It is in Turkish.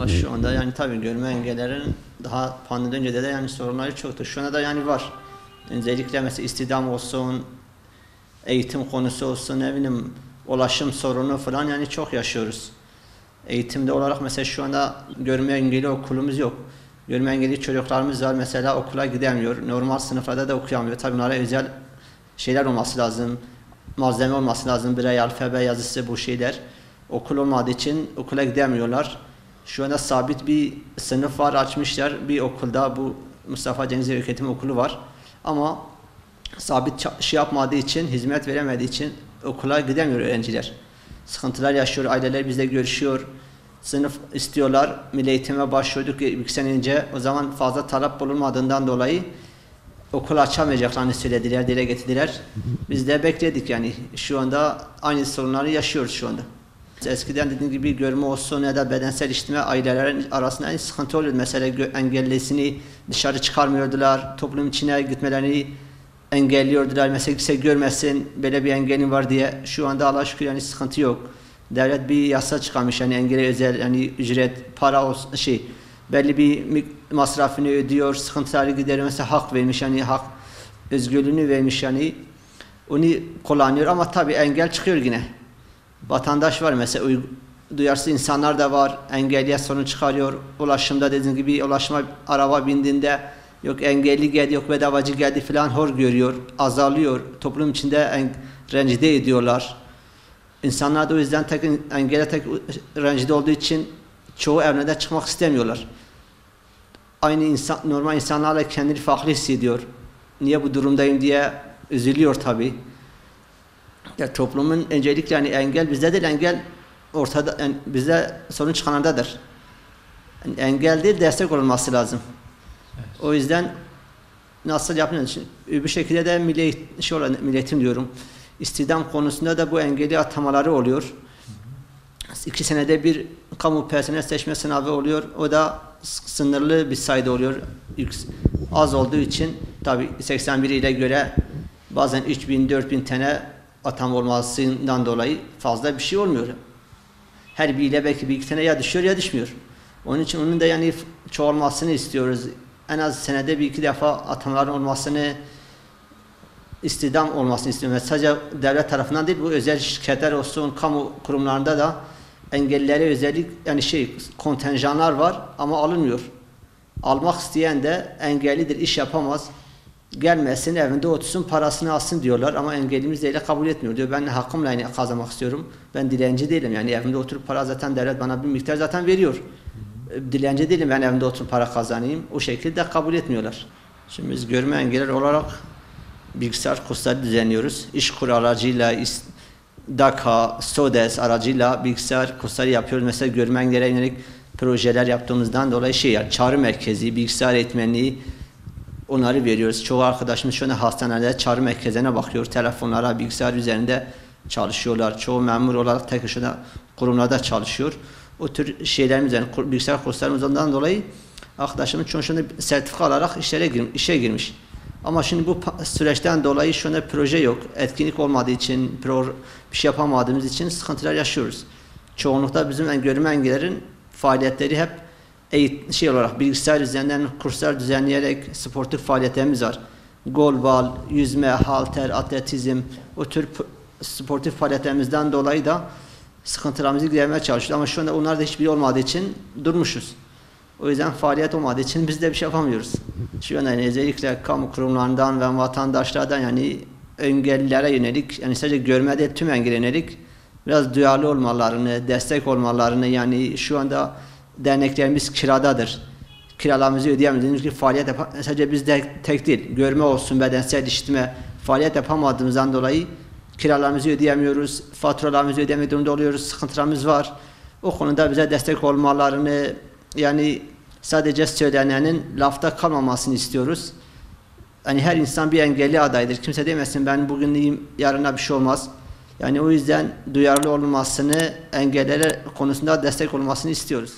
Valla şu anda yani tabii görme engellerin daha pandemiden önce de yani sorunları çoktu. Şu anda da yani var. Özellikle mesela istihdam olsun, eğitim konusu olsun, ne bileyim ulaşım sorunu falan yani çok yaşıyoruz. Eğitimde olarak mesela şu anda görme engelli okulumuz yok. Görme engelli çocuklarımız var mesela okula gidemiyor. Normal sınıflarda da okuyamıyor. Tabii bunlara özel şeyler olması lazım. Malzeme olması lazım. Birey alfabe yazısı bu şeyler. Okul olmadığı için okula gidemiyorlar. Şu anda sabit bir sınıf var açmışlar. Bir okulda bu Mustafa Cengizli Öğretim Okulu var. Ama sabit şey yapmadığı için, hizmet veremediği için okula gidemiyor öğrenciler. Sıkıntılar yaşıyor, aileler bizle görüşüyor. Sınıf istiyorlar. Milli eğitime başlıyorduk bir sene önce. O zaman fazla talep bulunmadığından dolayı okul açamayacaklarını söylediler, dile getirdiler. Biz de bekledik yani. Şu anda aynı sorunları yaşıyoruz şu anda. Eskiden dediğim gibi görme olsun ya da bedensel işitme ailelerin arasında en sıkıntı oluyordu. Mesela engellisini dışarı çıkarmıyordular, toplum içine gitmelerini engelliyordular. Mesela kimse görmesin, böyle bir engelin var diye. Şu anda Allah'a şükür yani sıkıntı yok. Devlet bir yasa çıkarmış yani engele özel yani ücret, para olsun, belli bir masrafını ödüyor, sıkıntıları gideriyor. Mesela hak vermiş yani hak özgürlüğünü vermiş yani onu kullanıyor ama tabii engel çıkıyor yine. Vatandaş var mesela duyarsız insanlar da var. Engelliye sorun çıkarıyor. Ulaşımda dediğim gibi ulaşıma araba bindiğinde yok engelli geldi, yok bedavacı geldi falan hor görüyor. Azalıyor. Toplum içinde rencide ediyorlar. İnsanlar da o yüzden engelle rencide olduğu için çoğu evine çıkmak istemiyorlar. Aynı insan, normal insanlarla kendini farklı hissediyor. Niye bu durumdayım diye üzülüyor tabii. Ya toplumun öncelikle yani engel bizde değil, engel ortada yani bizde sorun çıkanlardadır. Yani engel değil, destek olunması lazım. Evet. O yüzden nasıl yapılır? Bir şekilde de milli eğitim diyorum. İstihdam konusunda da bu engelli atamaları oluyor. 2 senede bir kamu personel seçme sınavı oluyor. O da sınırlı bir sayıda oluyor. Az olduğu için tabii 81 ile göre bazen 3000-4000 tane atam olmasından dolayı fazla bir şey olmuyor. Her biriyle belki bir iki tane ya düşüyor ya düşmüyor. Onun için onun da yani çoğalmasını istiyoruz. En az senede bir iki defa atamların olmasını, istihdam olmasını istiyoruz. Sadece devlet tarafından değil, bu özel şirketler olsun, kamu kurumlarında da engellilere özellik yani kontenjanlar var ama alınmıyor. Almak isteyen de engellidir, iş yapamaz. Gelmesin, evinde otursun, parasını alsın diyorlar ama engellimiz de kabul etmiyor diyor. Ben hakkımla yani kazanmak istiyorum. Ben dilenci değilim yani evimde oturup para zaten devlet bana bir miktar zaten veriyor. Dilenci değilim, ben evimde oturup para kazanayım. O şekilde kabul etmiyorlar. Şimdi biz görme engeller olarak bilgisayar kursları düzenliyoruz. İşkur aracıyla, DAKA, SODES aracıyla bilgisayar kursları yapıyoruz. Mesela görme engellere yönelik projeler yaptığımızdan dolayı yani çağrı merkezi, bilgisayar eğitmenliği onları veriyoruz. Çoğu arkadaşımız şu anda hastanelerde çağrı merkezine bakıyor. Telefonlara, bilgisayar üzerinde çalışıyorlar. Çoğu memur olarak tek başına kurumlarda çalışıyor. O tür şeylerimiz yani bilgisayar kurslarımızdan dolayı arkadaşımız çoğu şimdi sertifika alarak işe girmiş. Ama şimdi bu süreçten dolayı şu anda proje yok. Etkinlik olmadığı için, bir şey yapamadığımız için sıkıntılar yaşıyoruz. Çoğunlukla bizim görme engellerin faaliyetleri hep olarak bilgisayar üzerinden kurslar düzenleyerek sportif faaliyetlerimiz var. Golbal, yüzme, halter, atletizm o tür sportif faaliyetlerimizden dolayı da sıkıntılarımızı gidermeye çalışıyoruz. Ama şu anda onlar da hiçbir olmadığı için durmuşuz. O yüzden faaliyet olmadığı için biz de bir şey yapamıyoruz. Şu anda yani özellikle kamu kurumlarından ve vatandaşlardan yani engellilere yönelik yani sadece görme değil tüm engellilere yönelik biraz duyarlı olmalarını, destek olmalarını yani şu anda derneklerimiz kiradadır. Kiralarımızı ödeyemediğimiz gibi faaliyet sadece bizde tek değil. Görme olsun, bedensel işitme faaliyet yapamadığımızdan dolayı kiralarımızı ödeyemiyoruz, faturalarımızı ödeyemediğimiz durumda oluyoruz, sıkıntılarımız var. O konuda bize destek olmalarını yani sadece söylenenin lafta kalmamasını istiyoruz. Yani her insan bir engelli adaydır. Kimse demesin ben bugün iyiyim, yarına bir şey olmaz. Yani o yüzden duyarlı olmasını, engellere konusunda destek olmasını istiyoruz.